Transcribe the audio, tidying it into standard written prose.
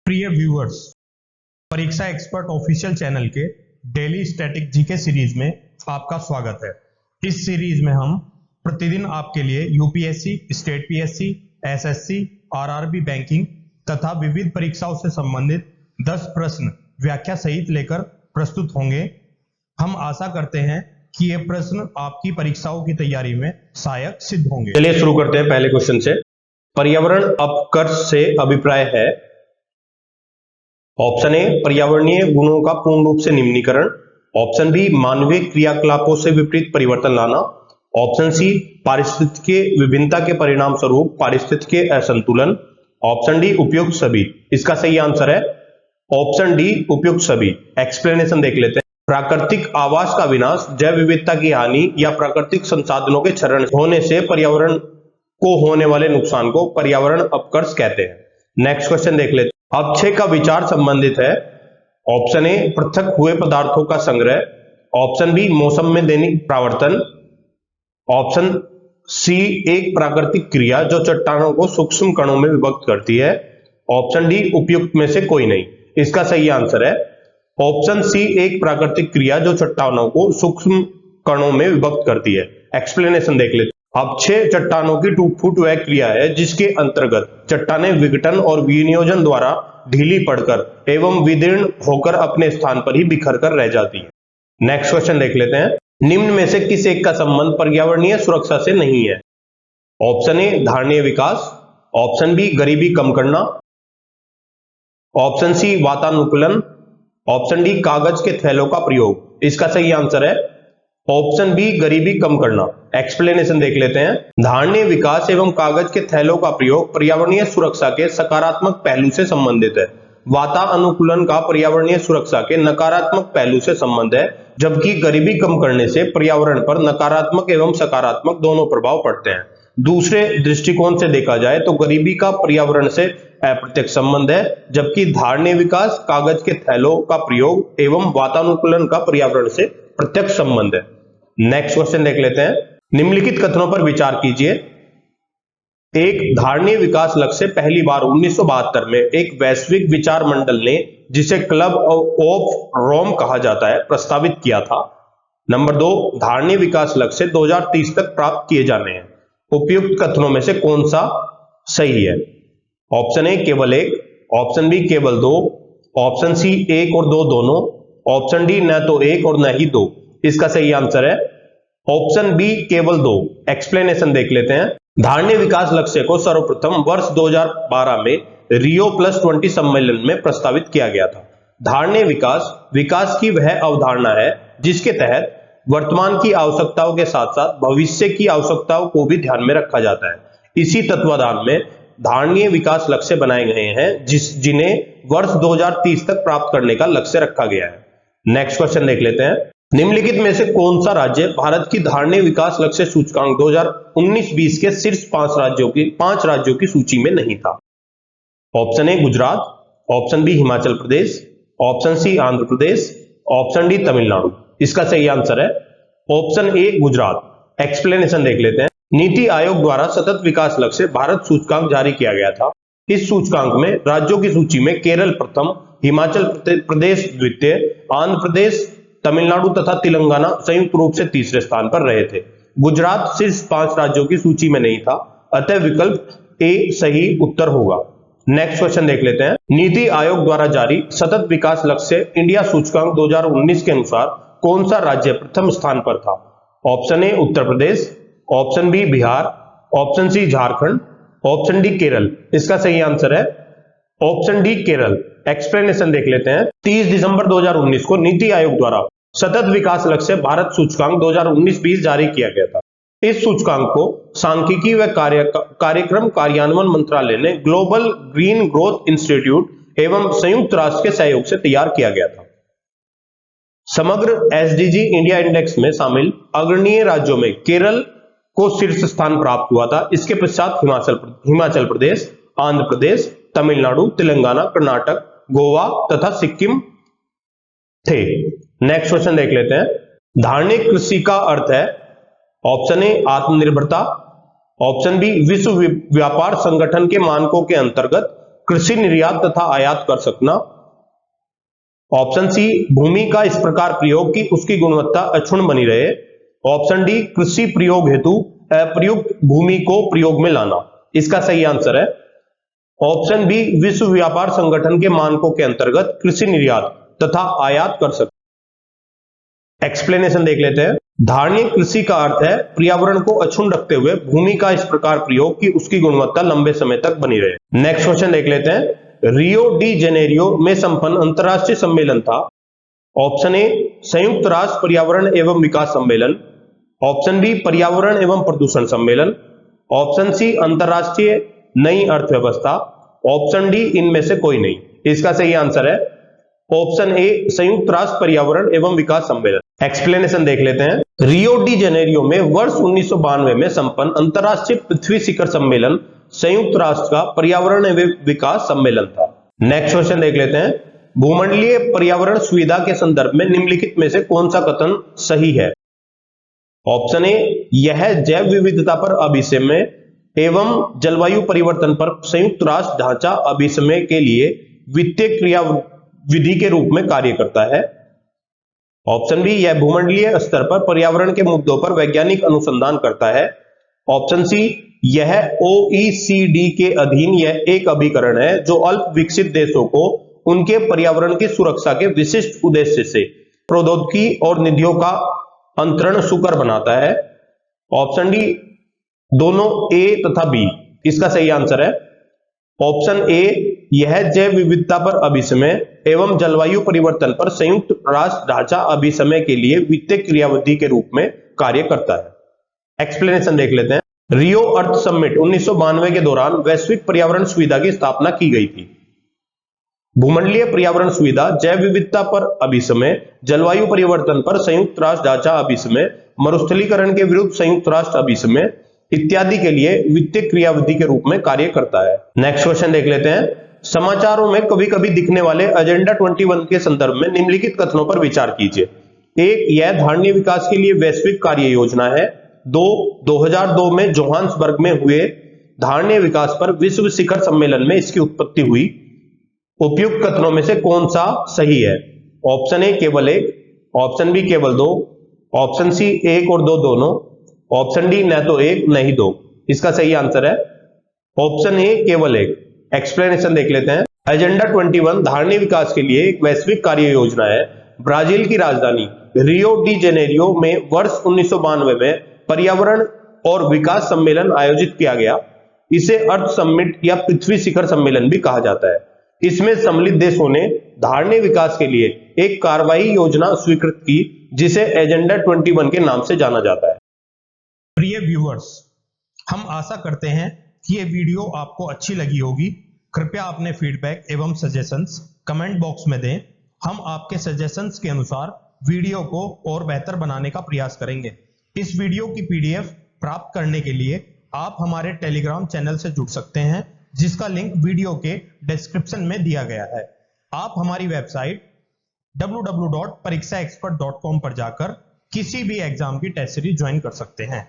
प्रिय व्यूअर्स, परीक्षा expert official channel के डेली स्टैटिक जीके सीरीज में आपका स्वागत है। इस सीरीज में हम प्रतिदिन आपके लिए UPSC, state PSC, SSC, RRB banking तथा विविध परीक्षाओं से संबंधित 10 प्रश्न व्याख्या सहित लेकर प्रस्तुत होंगे। हम आशा करते हैं कि ये प्रश्न आपकी परीक्षाओं की तैयारी में सहायक सिद्ध होंगे। चलिए शुरू करते हैं पहले क्वेश्चन से। पर्यावरण अपकर्ष से अभिप्राय है। ऑप्शन ए, पर्यावरणीय गुणों का पूर्ण रूप से निम्नीकरण। ऑप्शन बी, मानवीय क्रियाकलापों से विपरीत परिवर्तन लाना। ऑप्शन सी, पारिस्थितिकीय विभिन्नता के परिणाम स्वरूप पारिस्थितिकीय असंतुलन। ऑप्शन डी, उपयुक्त सभी। इसका सही आंसर है ऑप्शन डी, उपयुक्त सभी। एक्सप्लेनेशन देख लेते हैं। प्राकृतिक आवास का विनाश, जैव विविधता की हानि या प्राकृतिक संसाधनों के क्षरण होने से पर्यावरण को होने वाले नुकसान को पर्यावरण अपकर्ष कहते हैं। नेक्स्ट क्वेश्चन देख लेते हैं। अपक्षय का विचार संबंधित है। ऑप्शन ए, पृथक हुए पदार्थों का संग्रह। ऑप्शन बी, मौसम में दैनिक प्रावर्तन। ऑप्शन सी, एक प्राकृतिक क्रिया जो चट्टानों को सूक्ष्म कणों में विभक्त करती है। ऑप्शन डी, उपयुक्त में से कोई नहीं। इसका सही आंसर है ऑप्शन सी, एक प्राकृतिक क्रिया जो चट्टानों को सूक्ष्म कणों में विभक्त करती है। एक्सप्लेनेशन देख लेते हैं। अपक्षय चट्टानों की टूट फूट वह क्रिया है जिसके अंतर्गत चट्टानें विघटन और विनियोजन द्वारा ढीली पड़कर एवं विदीर्ण होकर अपने स्थान पर ही बिखर कर रह जाती है। नेक्स्ट क्वेश्चन देख लेते हैं। निम्न में से किस एक का संबंध पर्यावरणीय सुरक्षा से नहीं है? ऑप्शन ए, धारणीय विकास। ऑप्शन बी, गरीबी कम करना। ऑप्शन सी, वातानुकूलन। ऑप्शन डी, कागज के थैलों का प्रयोग। इसका सही आंसर है ऑप्शन बी, गरीबी कम करना। एक्सप्लेनेशन देख लेते हैं। धारणीय विकास एवं कागज के थैलों का प्रयोग पर्यावरणीय सुरक्षा के सकारात्मक पहलू से संबंधित है। वातानुकूलन का पर्यावरणीय सुरक्षा के नकारात्मक पहलू से संबंध है, जबकि गरीबी कम करने से पर्यावरण पर नकारात्मक एवं सकारात्मक दोनों प्रभाव पड़ते हैं। दूसरे दृष्टिकोण से देखा जाए तो गरीबी का पर्यावरण से अप्रत्यक्ष संबंध है, जबकि धारणीय विकास, कागज के थैलों का प्रयोग एवं वातानुकूलन का पर्यावरण से प्रत्यक्ष संबंध है। नेक्स्ट क्वेश्चन देख लेते हैं। निम्नलिखित कथनों पर विचार कीजिए। एक, धारणीय विकास लक्ष्य पहली बार 1972 में एक वैश्विक विचार मंडल ने, जिसे क्लब ऑफ रोम कहा जाता है, प्रस्तावित किया था। नंबर 2, धारणीय विकास लक्ष्य 2030 तक प्राप्त किए जाने हैं। उपयुक्त कथनों में से कौन सा सही है? ऑप्शन ए, केवल एक। ऑप्शन बी, केवल दो। ऑप्शन सी, एक और दो दोनों। ऑप्शन डी, न तो एक और न ही दो। इसका सही आंसर है ऑप्शन बी, केवल दो। एक्सप्लेनेशन देख लेते हैं। धारणीय विकास लक्ष्य को सर्वप्रथम वर्ष 2012 में रियो +20 सम्मेलन में प्रस्तावित किया गया था। धारणीय विकास की वह अवधारणा है जिसके तहत वर्तमान की आवश्यकताओं के साथ साथ भविष्य की आवश्यकताओं को भी ध्यान में रखा जाता है। इसी तत्वाधान में धारणीय विकास लक्ष्य बनाए गए हैं जिन्हें वर्ष 2030 तक प्राप्त करने का लक्ष्य रखा गया है। नेक्स्ट क्वेश्चन देख लेते हैं। निम्नलिखित में से कौन सा राज्य भारत की धारणीय विकास लक्ष्य सूचकांक 2019-20 के शीर्ष 5 राज्यों की सूची में नहीं था? Option A, Gujarat. Option B, Himachal Pradesh. Option C, Andhra Pradesh. Option D, Tamil Nadu. इसका सही आंसर है ऑप्शन ए, गुजरात। एक्सप्लेनेशन देख लेते हैं। नीति आयोग द्वारा सतत विकास लक्ष्य भारत सूचकांक जारी किया गया था। इस सूचकांक में राज्यों की सूची में केरल प्रथम, हिमाचल प्रदेश द्वितीय, आंध्र प्रदेश, तमिलनाडु तथा तेलंगाना संयुक्त रूप से तीसरे स्थान पर रहे थे। गुजरात शीर्ष 5 राज्यों की सूची में नहीं था, अतः विकल्प ए सही उत्तर होगा। नेक्स्ट क्वेश्चन देख लेते हैं। नीति आयोग द्वारा जारी सतत विकास लक्ष्य इंडिया सूचकांक 2019 के अनुसार कौन सा राज्य प्रथम स्थान पर था? Option A, Uttar Pradesh. Option B, Bihar. Option C, Jharkhand. Option D, Kerala. इसका सही आंसर है ऑप्शन डी, केरल। एक्सप्लेनेशन देख लेते हैं। 30 दिसंबर 2019 को नीति आयोग द्वारा सतत विकास लक्ष्य भारत सूचकांक 2019-20 जारी किया गया था। इस सूचकांक को सांख्यिकी व कार्यक्रम कार्यान्वयन मंत्रालय ने ग्लोबल ग्रीन ग्रोथ इंस्टीट्यूट एवं संयुक्त राष्ट्र के सहयोग से तैयार किया गया था। समग्र एसडीजी इंडिया इंडेक्स में शामिल अग्रणीय राज्यों में केरल को शीर्ष स्थान प्राप्त हुआ था। इसके पश्चात हिमाचल प्रदेश, आंध्र प्रदेश, तमिलनाडु, तेलंगाना, कर्नाटक, गोवा तथा सिक्किम थे। नेक्स्ट क्वेश्चन देख लेते हैं। धारणीय कृषि का अर्थ है? ऑप्शन ए, आत्मनिर्भरता। ऑप्शन बी, विश्व व्यापार संगठन के मानकों के अंतर्गत कृषि निर्यात तथा आयात कर सकना। ऑप्शन सी, भूमि का इस प्रकार प्रयोग कि उसकी गुणवत्ता अक्षुण्ण बनी रहे। ऑप्शन डी, कृषि प्रयोग हेतु अप्रयुक्त भूमि को प्रयोग में लाना। इसका सही आंसर है ऑप्शन बी, विश्व व्यापार संगठन के मानकों के अंतर्गत कृषि निर्यात तथा आयात कर सकते। एक्सप्लेनेशन देख लेते हैं। धारणीय कृषि का अर्थ है पर्यावरण को अक्षुण्ण रखते हुए भूमि का इस प्रकार प्रयोग कि उसकी गुणवत्ता लंबे समय तक बनी रहे। नेक्स्ट क्वेश्चन देख लेते हैं। रियो डी जेनेरियो में संपन्न अंतरराष्ट्रीय सम्मेलन था। ऑप्शन ए, संयुक्त राष्ट्र पर्यावरण एवं विकास सम्मेलन। ऑप्शन बी, पर्यावरण एवं प्रदूषण सम्मेलन। ऑप्शन सी, अंतरराष्ट्रीय नई अर्थव्यवस्था। ऑप्शन डी, इनमें से कोई नहीं। इसका सही आंसर है ऑप्शन ए, संयुक्त राष्ट्र पर्यावरण एवं विकास सम्मेलन। एक्सप्लेनेशन देख लेते हैं। रियो डी जेनेरियो में वर्ष 1992 में संपन्न अंतरराष्ट्रीय पृथ्वी शिखर सम्मेलन संयुक्त राष्ट्र का पर्यावरण एवं विकास सम्मेलन था। नेक्स्ट क्वेश्चन देख लेते हैं। भूमंडलीय पर्यावरण सुविधा के संदर्भ में निम्नलिखित में से कौन सा कथन सही है? ऑप्शन ए, यह जैव विविधता पर अभिसमय एवं जलवायु परिवर्तन पर संयुक्त राष्ट्र ढांचा अभिसमय के लिए वित्तीय क्रिया विधि के रूप में कार्य करता है। ऑप्शन बी, यह भूमंडलीय स्तर पर पर्यावरण के मुद्दों पर वैज्ञानिक अनुसंधान करता है। ऑप्शन सी, यह OECD के अधीन यह एक अभिकरण है जो अल्प विकसित देशों को उनके पर्यावरण की सुरक्षा के विशिष्ट उद्देश्य से प्रौद्योगिकी और निधियों का अंतरण सुकर बनाता है। ऑप्शन डी, दोनों ए तथा बी। इसका सही आंसर है ऑप्शन ए, यह जैव विविधता पर अभिसमय एवं जलवायु परिवर्तन पर संयुक्त राष्ट्र ढांचा अभिसमय के लिए वित्तीय क्रियाविधि के रूप में कार्य करता है। एक्सप्लेनेशन देख लेते हैं। रियो अर्थ समिट 1992 के दौरान वैश्विक पर्यावरण सुविधा की स्थापना की गई थी। भूमंडलीय पर्यावरण सुविधा, जैव विविधता पर अभिसमय, जलवायु परिवर्तन पर संयुक्त राष्ट्र ढांचा अभिसमय, मरुस्थलीकरण के विरुद्ध संयुक्त राष्ट्र अभिसमय इत्यादि के लिए वित्तीय क्रियाविधि के रूप में कार्य करता है। नेक्स्ट क्वेश्चन देख लेते हैं। समाचारों में कभी कभी दिखने वाले एजेंडा 21 के संदर्भ में निम्नलिखित कथनों पर विचार कीजिए। एक, यह धारणीय विकास के लिए वैश्विक कार्य योजना है। 2002 में जोहान्सबर्ग में हुए धारणीय विकास पर विश्व शिखर सम्मेलन में इसकी उत्पत्ति हुई। उपयुक्त कथनों में से कौन सा सही है? ऑप्शन ए, केवल एक। ऑप्शन बी, केवल दो। ऑप्शन सी, एक और दो दोनों। ऑप्शन डी, न तो एक न ही दो। इसका सही आंसर है ऑप्शन ए, केवल एक। एक्सप्लेनेशन देख लेते हैं। एजेंडा 21 धारणीय विकास के लिए एक वैश्विक कार्य योजना है। ब्राजील की राजधानी रियो डी जेनेरियो में वर्ष 1992 में पर्यावरण और विकास सम्मेलन आयोजित किया गया। इसे अर्थ समिट या पृथ्वी शिखर सम्मेलन भी कहा जाता है। इसमें सम्मिलित देशों ने धारणीय विकास के लिए एक कार्रवाई योजना स्वीकृत की जिसे एजेंडा 21 के नाम से जाना जाता है। प्रिय व्यूअर्स, हम आशा करते हैं कि ये वीडियो आपको अच्छी लगी होगी। कृपया अपने फीडबैक एवं सजेशंस कमेंट बॉक्स में दें। हम आपके सजेशंस के अनुसार वीडियो को और बेहतर बनाने का प्रयास करेंगे। इस वीडियो की PDF प्राप्त करने के लिए आप हमारे टेलीग्राम चैनल से जुड़ सकते हैं, जिसका लिंक वीडियो के डिस्क्रिप्शन में दिया गया है। आप हमारी वेबसाइट www.parikshaexpert.com पर जाकर किसी भी एग्जाम की टेस्ट सीरीज ज्वाइन कर सकते हैं।